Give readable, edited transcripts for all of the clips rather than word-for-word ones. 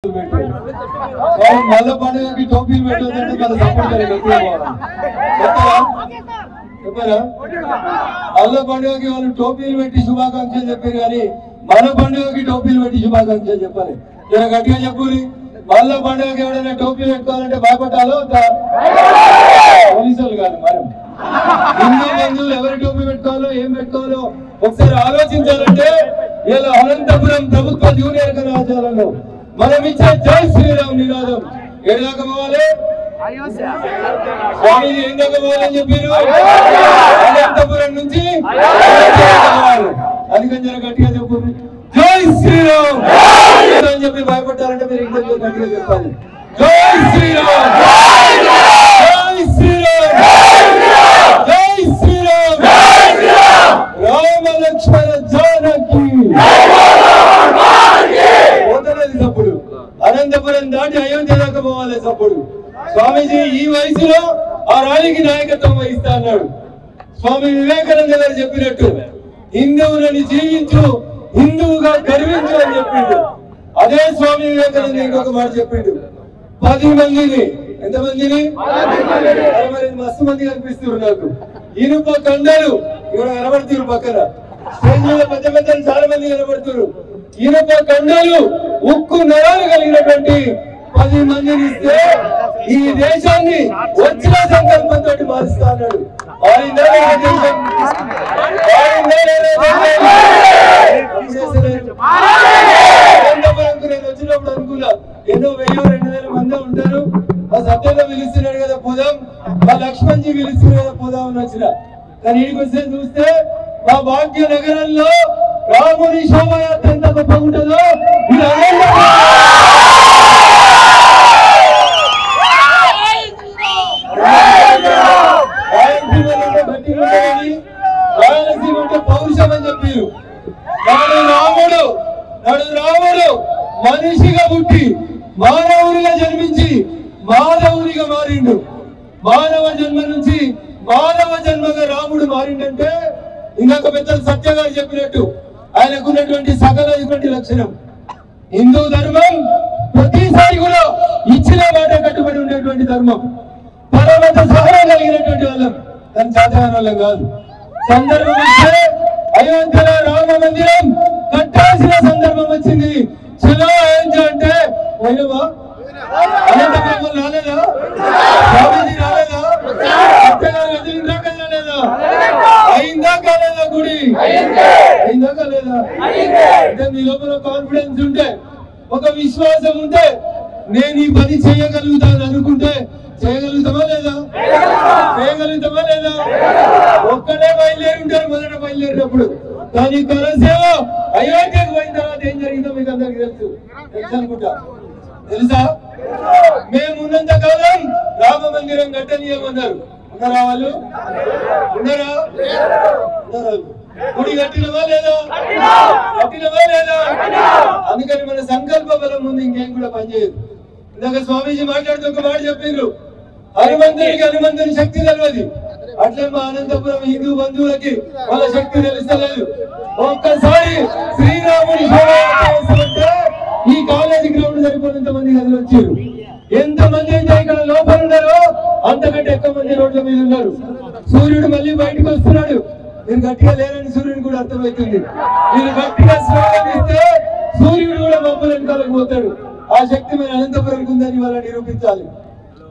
మళ్ళీ పండుగకి టోపీలు పెట్టొద్దంటే మన సపోర్ట్ చెప్పారా? మళ్ళ పండుగకి వాళ్ళు టోపీలు పెట్టి శుభాకాంక్షలు చెప్పారు కానీ మన పండుగకి టోపీలు పెట్టి శుభాకాంక్షలు చెప్పాలి. జర గట్టిగా చెప్పుని. మళ్ళ పండుగకి ఎవరైనా టోపీలు పెట్టుకోవాలంటే భయపడాలో పోలీసులు కాదు. మరి హిందూ బంధువులు ఎవరి టోపీ పెట్టుకోవాలో ఏం పెట్టుకోవాలో ఒకసారి ఆలోచించాలంటే ఇలా అనంతపురం ప్రభుత్వ జూనియర్ కళాశాలలో మనం ఇచ్చే జై శ్రీరామ్ నినాదం ఏదాకా పోవాలి? స్వామిజీ ఏం దాకా పోవాలని చెప్పారు? అనంతపురం నుంచి అందుకని జర గట్టిగా చెప్పు, జై శ్రీరామ్ అని చెప్పి భయపడ్డారంటే మీరు ఇంకా గట్టిగా చెప్పాలి, జై శ్రీరామ్, జై శ్రీరామ్, జై శ్రీరామ్, రామ లక్ష్మణ జానకి. పోతలేదు సప్పుడు. అనంతపురం దాటి అయోధ్య దాకా పోవాలి సప్పుడు. స్వామీజీ ఈ వయసులో ఆ ర్యాలీకి నాయకత్వం వహిస్తా అన్నాడు. స్వామి వివేకానంద గారు చెప్పినట్టు హిందువులని జీవించు, హిందువుగా గర్వించు అని చెప్పిండు. అదే స్వామి వివేకానంద ఇంకొక మాట చెప్పిండు, 10 మందిని, ఎంతమందిని? మరి మస్తు మంది కనిపిస్తున్నారు నాకు. ఇనుప కండలు ఇక్కడ కనబడుతున్నారు, పక్కన స్టేజ్ మీద పెద్ద పెద్ద చాలా మంది కనబడుతున్నారు. ఇనుప కండలు, ఉక్కు నరాలు కలిగినటువంటి 10 మందిని ఇస్తే ఈ దేశాన్ని వచ్చిన సంకల్పంతో మారుస్తా అన్నాడు. అనంతపురంకు నేను వచ్చినప్పుడు అనుకున్నా ఎన్నో 1000-2000 మంది ఉంటారు. మా సత్యంలో పిలుస్తున్నాడు కదా పోదాం, మా లక్ష్మణ్జీ పిలుస్తున్నాడు కదా పోదాం అని వచ్చిన. కానీ ఇక్కడికి వస్తే చూస్తే మా భాగ్య నగరంలో రాముని శోభయాత్ర ఎంత గొప్పగా ఉంటుందో రాయలసీమ అంటే పౌరుషం అని చెప్పారు. నాడు రాముడు మనిషిగా పుట్టి మానవునిగా జన్మించి మానవునిగా మారిండు. మానవ జన్మ నుంచి మానవ జన్మగా రాముడు మారిండంటే ఇంకొక పెద్దలు సత్య గారు చెప్పినట్టు ఆయనకున్నటువంటి సకలైనటువంటి లక్షణం. హిందూ ధర్మం ప్రతిసారి కూడా ఇచ్చిన మాట కట్టుబడి ఉండేటువంటి ధర్మం. పరమత సహనం కలిగినటువంటి వాళ్ళం, దాని సాధారణ వాళ్ళం కాదు. సందర్భం వస్తే అయోధ్యలో రామ మందిరం కట్టాల్సిన సందర్భం వచ్చింది. చలో అయోధ్య అంటే పోయినవా? అనంతపురం రాలేదా? స్వామీజీ రాలేదా? రాలేదా? అయిందా కాలేదా? గుడి అయిందా కాలేదా? అంటే మీ లోపల కాన్ఫిడెన్స్ ఉంటే, ఒక విశ్వాసం ఉంటే, నేను ఈ పని చేయగలుగుతాను అనుకుంటే చేయగలుగుతామా లేదా? చేయగలుగుతామా లేదా? ఒక్కడే బయలుదేరి ఉంటారు మొదట బయలుదేరినప్పుడు. కానీ కరసేవ అయోధ్యకు పోయిన తర్వాత ఏం జరిగిందో మీకు అందరికి తెలుసు అనుకుంటా. తెలుసా? మేము ఉన్నంత కాలం రామ మందిరం కట్టనీయమన్నారు. ఉన్నారా వాళ్ళు? ఉన్నారా? గుడి కట్టినవా లేదా? కట్టినవా లేదా? అందుకని మన సంకల్ప బలం ముందు ఇంకేం కూడా పనిచేయదు. ఇందాక స్వామీజీ మాట్లాడుతూ ఒక మాట చెప్పారు, హనుమంతుని శక్తి తెలియదు. అట్లే మా అనంతపురం హిందూ బంధువులకి వాళ్ళ శక్తి తెలుస్తలేదు. ఒక్కసారి శ్రీరాముని ఈ కాలేజీ గ్రౌండ్ సరిపోయినంత మంది గదులు వచ్చారు. ఎంతమంది అయితే ఇక్కడ లోపల ఉన్నారో అంతకంటే ఎక్కువ మంది రోడ్ల మీద ఉన్నారు. సూర్యుడు మళ్ళీ బయటకు వస్తున్నాడు. మీరు గట్టిగా లేరని సూర్యుడు కూడా అర్థమవుతుంది. మీరు గట్టిగా స్లోగన్ ఇస్తే సూర్యుడు కూడా మబ్బులు వెనకాలకు పోతాడు. ఆ శక్తి మన అనంతపురంకి ఉందని వాళ్ళని నిరూపించాలి.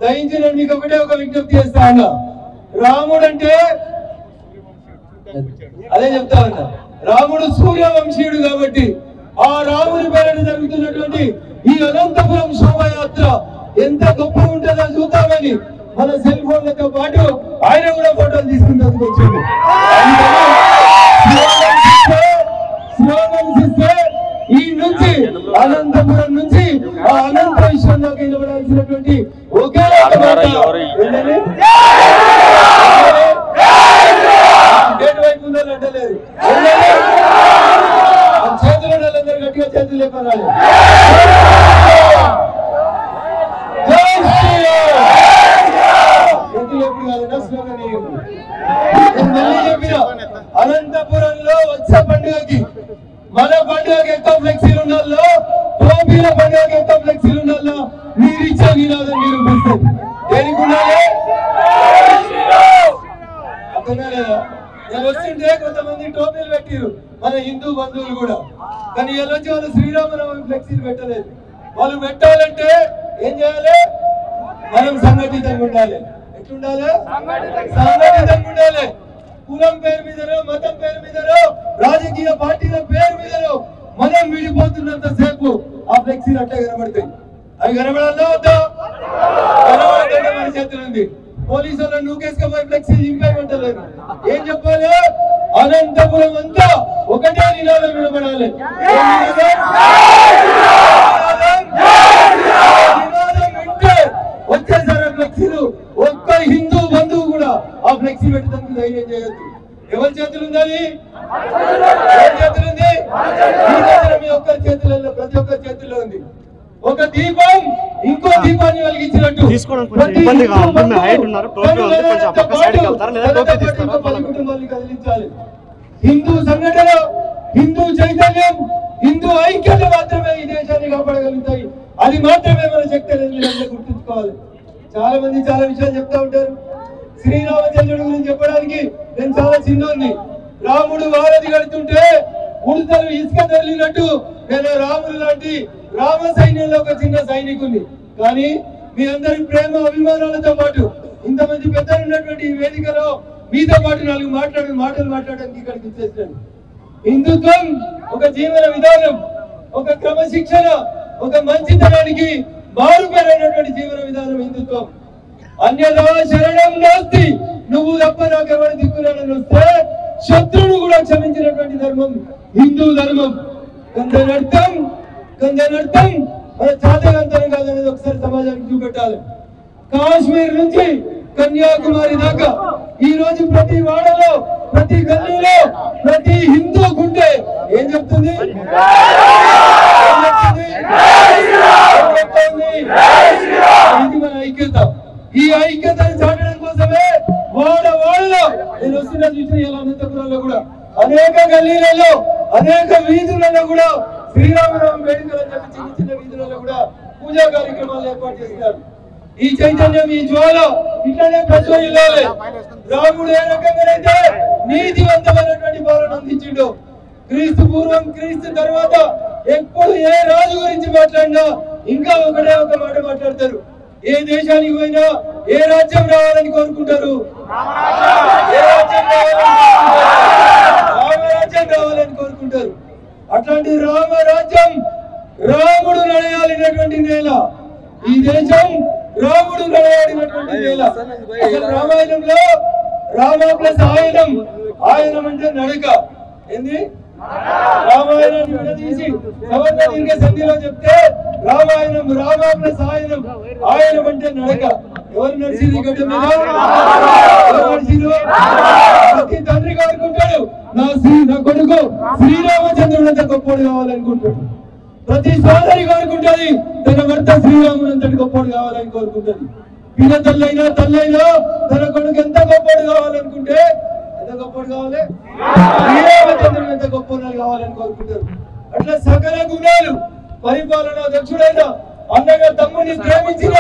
దయించి నేను మీకు ఒకటే ఒక విజ్ఞప్తి చేస్తా ఉన్నా. రాముడు అంటే అదే చెప్తా ఉన్నా, రాముడు సూర్యవంశీయుడు కాబట్టి ఆ రాముని పేరున జరుగుతున్నటువంటి ఈ అనంతపురం శోభయాత్ర ఎంత గొప్ప ఉంటుందో చూద్దామని మన సెల్ ఫోన్లతో పాటు ఆయన కూడా ఫోటోలు తీసుకుంటూ వచ్చింది. ఈ నుంచి అనంతపురం నుంచి ఆ అనంత విశ్వంలోకి నిలబడాల్సినటువంటి ఒకే గేట్ వైపు ఉందని అంటలేదు. చేతులు వాళ్ళందరూ గట్టిగా చేతులు లేపరాలి. అనంతపురంలో వచ్చే పండుగకి మన పండుగకి ఎక్కువ ఫ్లెక్సీలు ఉండాలో, టోపీల పండుగకి ఎక్కువ ఫ్లెక్సీ బంధువులు కూడా. కానీ ఇలా వచ్చి వాళ్ళు శ్రీరామనవమి ఫ్లెక్సీలు పెట్టలేదు. వాళ్ళు పెట్టాలంటే ఏం చేయాలి? మనం సంఘటితంగా ఉండాలి. ఎట్లుండాలి? సంఘటితంగా ఉండాలి. కులం పేరు మీదనో, మతం పేరు మీదనో, రాజకీయ పార్టీల పేరు మీదనో మనం విడిపోతున్నంత సేపు ఆ ఫ్లెక్సీలు అట్టే కనబడతాయి. అవి కనబడాలో వద్దా? కనబడతాయి. మన చేతులు ఉంది. పోలీసులను నూకేసుకపోయి ఫ్లెక్సీలు ఇంపేయమంటలేదు. ఏం చెప్పాలి? అనంతపురం అంతా ఒకటే నినాదం వినబడాలి. నినాదం వింటే వచ్చేసారి ఫ్లెక్సీలు ఒక్క హిందూ బంధువు కూడా ఆ ఫ్లెక్సీ పెట్టడానికి ధైర్యం చేయొద్దు. ఎవరి చేతులు ఉందని? ఎవరి చేతులు ఉంది? మీ ఒక్కరి చేతులలో, ప్రతి ఒక్కరి చేతుల్లో ఉంది. ఒక దీపం ఇంకో దీపాన్ని వెలిగించినట్టు 10 కుటుంబాన్ని కదిలించాలి. హిందూ సంఘటన, హిందూ చైతన్యం, హిందూ ఐక్యత మాత్రమే ఈ దేశాన్ని కాపాడగలుగుతాయి. అది మాత్రమే మన శక్తి అనేది గుర్తుంచుకోవాలి. చాలా మంది చాలా విషయాలు చెప్తా ఉంటారు. శ్రీరామచంద్రుడి గురించి చెప్పడానికి నేను చాలా చిన్నోడిని. రాముడు వారధి కడుతుంటే ఉడతలు ఇసుక తరలినట్టు నేను రాముడు లాంటి రామ సైన్యంలో ఒక చిన్న సైనికుని. కానీ మీ అందరి ప్రేమ అభిమానాలతో పాటు ఇంతమంది పెద్దలు ఉన్నటువంటి ఈ వేదికలో మీతో పాటు 4 మాటలు మాట్లాడడానికి ఇక్కడికి వచ్చేసాను. హిందుత్వం ఒక జీవన విధానం, ఒక క్రమశిక్షణ, ఒక మంచితనానికి మారుపేరైనటువంటి జీవన విధానం హిందుత్వం. అన్యదా శరణం నాస్తి, నువ్వు తప్ప నాకెవరు దిక్కులేనని వస్తే శత్రువును కూడా క్షమించినటువంటి ధర్మం హిందూ ధర్మం. కొందరర్థం మన చాతకంతరం కాదనేది ఒకసారి సమాజానికి చూపెట్టాలి. కాశ్మీర్ నుంచి కన్యాకుమారి దాకా ఈ రోజు ప్రతి వాడలో, ప్రతి గల్లీలో, ప్రతి హిందూ గుండె ఏం చెప్తుంది? ఇది మన ఐక్యత. ఈ ఐక్యతను చాటడం కోసమే వాడవాడలో నేను వస్తున్న చూసిన అనంతపురంలో కూడా అనేక గల్లీలలో, అనేక వీధులలో కూడా శ్రీరామనవమి వేడుకలు అని చెప్పి చిన్న వీధులలో కూడా పూజా కార్యక్రమాలు ఏర్పాటు చేస్తున్నారు. ఈ చైతన్యం, ఈ జ్వాల ఇట్లానే ప్రజ్వలిల్లాలి. రాముడు ఏ రకంగానైతే నీతివంతమైనటువంటి పాలన అందించిండు, క్రీస్తు పూర్వం క్రీస్తు తర్వాత ఎప్పుడు ఏ రాజు గురించి మాట్లాడినా ఇంకా ఒకటే ఒక మాట మాట్లాడతారు. ఏ దేశానికి పోయినా ఏ రాజ్యం రావాలని కోరుకుంటారు? రామరాజ్యం రావాలని కోరుకుంటారు. అట్లాంటి రామరాజ్యం, రాముడు నడయాలినటువంటి నేల ఈ దేశం. రాముడు నడయాడినటువంటి నేల. అసలు రామాయణంలో రామ ప్లస్ ఆయనం, ఆయనం అంటే నడక. ఏంది? రామాయణాన్ని విడదీసి సవర్ణ దీర్ఘ సంధిలో చెప్తే రామాయణం రామ ప్లస్ ఆయనం, ఆయనం అంటే నడక. ఎవరు నడిచింది గడ్డ మీద? ప్రతి తండ్రి కోరుకుంటాడు నా కొడుకు శ్రీరామచంద్రుడు అంత గొప్పోడు కావాలనుకుంటాడు. ప్రతి సోదరి కోరుకుంటది తన భర్త శ్రీరాముడు అంతటి గొప్పోడు కావాలని కోరుకుంటది. పిల్ల తల్లైనా తన కొడుకు ఎంత గొప్పోడు కావాలనుకుంటే ఎంత గొప్పోడు కావాలి? శ్రీరామచంద్రుడు ఎంత గొప్పోడు కావాలని కోరుకుంటారు. అట్లా సకల గుణాలు, పరిపాలన దక్షుడైన అన్నగా తమ్ముడిని ప్రేమించిన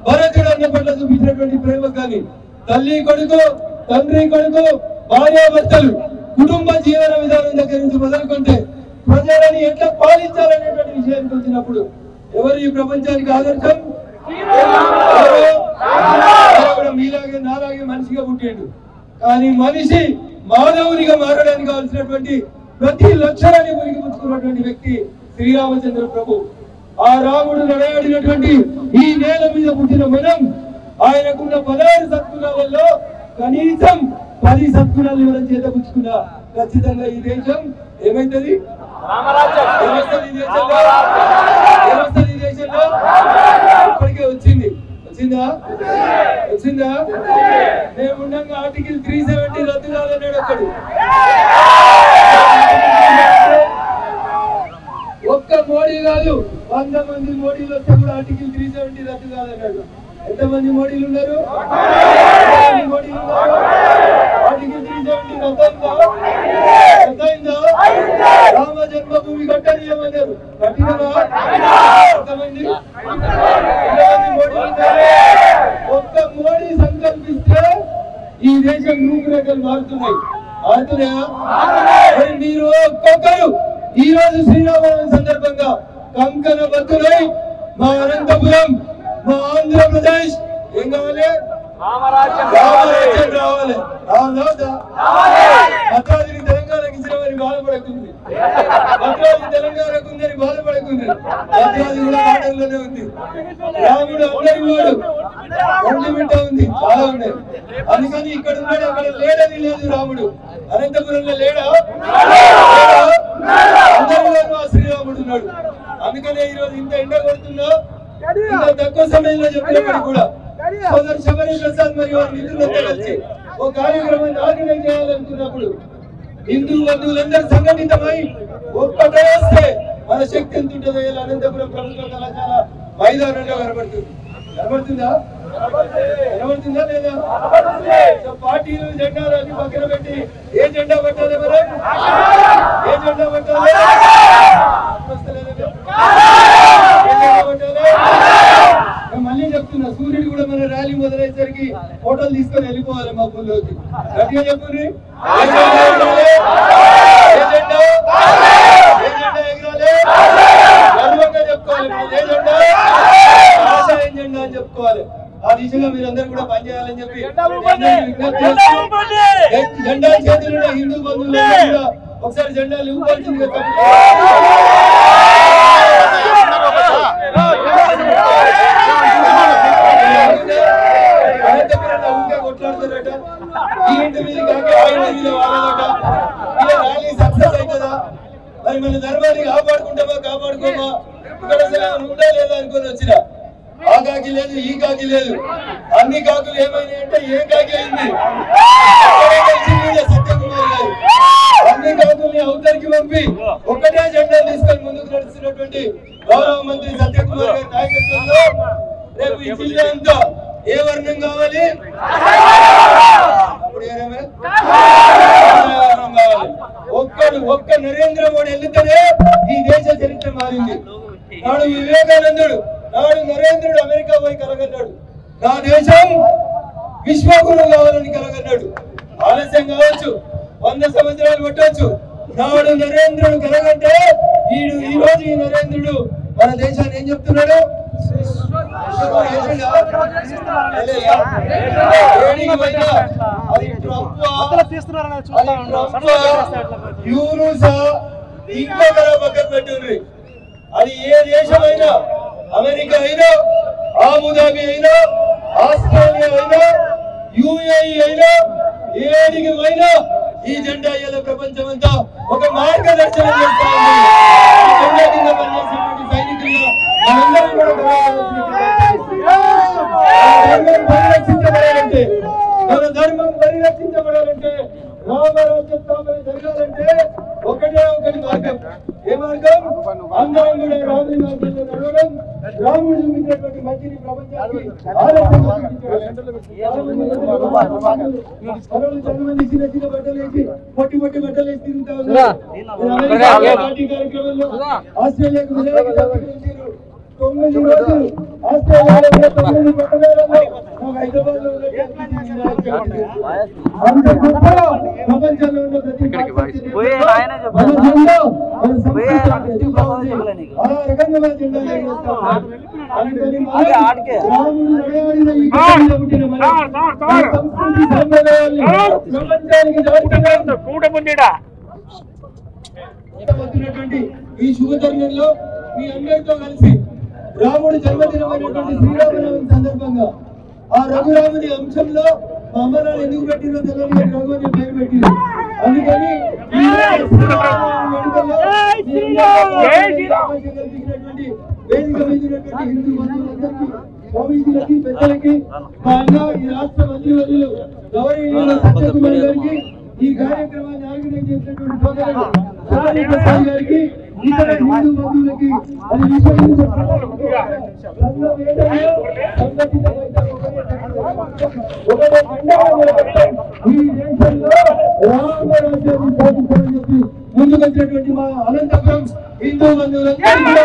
భరతుడు అన్న పట్ల చూపించినటువంటి ప్రేమ కానీ తల్లి కొడుకు, తండ్రి కొడుకు, భార్యాభర్తలు, కుటుంబ జీవన విధానం దగ్గర నుంచి మొదలుకుంటే ప్రజలని ఎట్లా పాలించాలనేటువంటి విషయానికి వచ్చినప్పుడు ఎవరు ఈ ప్రపంచానికి ఆదర్శం? మీలాగే నాలాగే మనిషిగా పుట్టిండు. కానీ మనిషి మానవునిగా మారడానికి కావాల్సినటువంటి ప్రతి లక్షణాన్ని పురిగిపుచ్చుకున్నటువంటి వ్యక్తి శ్రీరామచంద్ర ప్రభు. ఆ రాముడు నడయాడినటువంటి ఈ నేల మీద పుట్టిన మనం ఆయనకున్న 16 సద్గుణాలలో కనీసం 10 సద్గుణాలు ఎవరైనా చేతపుచ్చుకున్నా ఖచ్చితంగా ఈ దేశం ఏమైతుంది? ఈ దేశంలో ఇప్పటికే వచ్చిందా? మేము ఉండగా ఆర్టికల్ 370 రద్దు కాదన్నాడు ఒకడు. ఒక్క మోడీ కాదు, 100 మంది మోడీలు వస్తే కూడా ఆర్టికల్ 370 రద్దు కాదన్నాడు. ఎంతమంది మోడీలు ఉన్నారు? ఆర్టికల్ 370 రద్దయిందా? రామ జన్మభూమి కట్టనీయమన్నారు. కట్టినవా? ఎంతమంది మోడీలు? ఒక్క మోడీ సంకల్పిస్తే ఈ దేశం రూపురేఖలు మారుతున్నాయా? మరి మీరు ఒక్కొక్కరు ఈ రోజు శ్రీరామనవమి సందర్భంగా కంకణ బద్దులై మా అనంతపురం మా ఆంధ్రప్రదేశ్ ఏం కావాలి రామరాజ్యం రావాలి భద్రాద్రి తెలంగాణకి ఇచ్చినవని బాధపడకుంది భద్రాద్రి తెలంగాణకు ఉందని బాధపడకుంది భద్రాద్రి కూడా ఆటల్లోనే ఉంది రాముడు అందరి వాడు ఒంటి బిడ్డ ఉంది చాలా ఉన్నాయి అందుకని ఇక్కడ ఉన్నాడు అక్కడ లేడని లేదు రాముడు అనంతపురంలో లేడా అందరిలోనూ ఆ శ్రీరాముడు ఉన్నాడు అందుకనే ఈరోజు ఇంత ఎండ కొడుతున్నా ఇంత తక్కువ సమయంలో చెప్పినప్పుడు కూడా సోదరు శబరి ప్రసాద్ మరియు వారి మిత్రులతో కలిసి ఓ కార్యక్రమాన్ని ఆర్గనైజ్ చేయాలనుకున్నప్పుడు హిందూ బంధువులందరూ సంఘటితమై ఒక్కటే వస్తే మన శక్తి ఎంత ఉంటుందో అనంతపురం ప్రభుత్వ కళాశాల మైదానంలో కనబడుతుందా లేదా పార్టీలు జెండాలు అన్ని పక్కన పెట్టి ఏ జెండా పట్టాలి మనం ఏ జెండా పట్టాలి మళ్ళీ చెప్తున్నా సూర్యుడు కూడా మన ర్యాలీ మొదలయ్యేసరికి ఫోటోలు తీసుకొని వెళ్ళిపోవాలి మా ఊళ్ళోకి గట్టిగా చెప్పుని చెప్పుకోవాలి జెండా అని చెప్పుకోవాలి ఆ దిశగా మీరందరూ కూడా పనిచేయాలని చెప్పి జెండా చేతులు హిందూ బంధువులు కూడా ఒకసారి జెండాలు ఇవ్వాల్సిందిగా కొట్లాడతారట ఈ ఇంటి మీద కాక ఆ ఇంటి మీద వాడాలట ఇలా ర్యాలీ సక్సెస్ అవుతుందా మరి మన ధర్మాన్ని కాపాడుకోమా ఇక్కడ అసలు ఉందా లేదా అనుకుని వచ్చిన ఆ కాకి లేదు ఈ కాకి లేదు అన్ని కాకులు ఏమైనా అంటే ఏ కాకి అయింది సత్యకుమార్ గారు అన్ని కాకుల్ని అవతరికి పంపి ఒక్కటే జెండా తీసుకొని ముందుకు నడుస్తున్నటువంటి గౌరవ మంత్రి సత్యకుమార్ గారి నాయకత్వంలో రేపు ఈ జిల్లా అంతా ఏ వర్ణం కావాలి ఒక్క నరేంద్ర మోడీ వెళ్తేనే ఈ దేశ చరిత్ర మారింది నాడు వివేకానందుడు నాడు నరేంద్రుడు అమెరికా పోయి కలగన్నాడు నా దేశం విశ్వగురు కావాలని కలగన్నాడు ఆలస్యం కావచ్చు 100 సంవత్సరాలు పట్టవచ్చు నాడు నరేంద్రుడు కలగంటే ఈ రోజు ఈ నరేంద్రుడు మన దేశాన్ని ఏం చెప్తున్నాడు పక్కన పెట్టుండ్రి అది ఏ దేశమైనా అమెరికా అయినా ఆబుదాబి అయినా ఆస్ట్రేలియా అయినా యుఏఈ అయినా ఏడికి అయినా ఈ జెండా ఇలా ప్రపంచం అంతా ఒక మార్గదర్శనం చేస్తా ఉంది ఈ జెండా కింద పనిచేసేటువంటి సైనికులుగా మనందరం కూడా మన ధర్మం పరిరక్షించబడాలంటే రామరాజ్య స్థాపన జరగాలంటే ఒకటి మార్గం ఏ మార్గం అందరం కూడా రాముడి మార్గంలో నడవడం రాముడు చూపించినటువంటి మంచిని ప్రపంచానికి చాలామంది చిన్న చిన్న బట్టలు వేసి పొట్టి బట్టలు వేసి తిరుగుతా ఉన్నారు పార్టీ కార్యక్రమంలో ఆస్ట్రేలియాకు 9 రోజులు ఆస్ట్రేలియాలో 9 పట్టణాలలో హైదరాబాద్ లో ప్రపంచంలో ఉన్న ప్రతి ఈ శుభ తరుణంలో మీ అందరితో కలిసి రాముడి జన్మదినమైనటువంటి శ్రీరామనవమి సందర్భంగా ఆ రఘురాముని అంశంలో మా అమ్మనాలు ఎందుకు పెట్టినో తెలియదు రఘు అని పేరు పెట్టింది అందుకని వేదిక మీదినటువంటి హిందూ బంధువులందరికీ స్వామీజీలకి పెద్దలకి మా అన్న ఈ రాష్ట్ర మంత్రివర్యులు గౌరవనీయులు సత్యకుమార్ గారికి ఈ కార్యక్రమాన్ని ఆర్గనైజ్ చేసినటువంటి సోదరుడు శబరి ప్రసాద్ గారికి ఇతర హిందూ బంధువులకి అది ఈ దేశంలో రామరాజ్యాన్ని స్థాపించాలని చెప్పి ముందుకు వచ్చినటువంటి మా అనంతపురం హిందూ బంధువులందరూ కూడా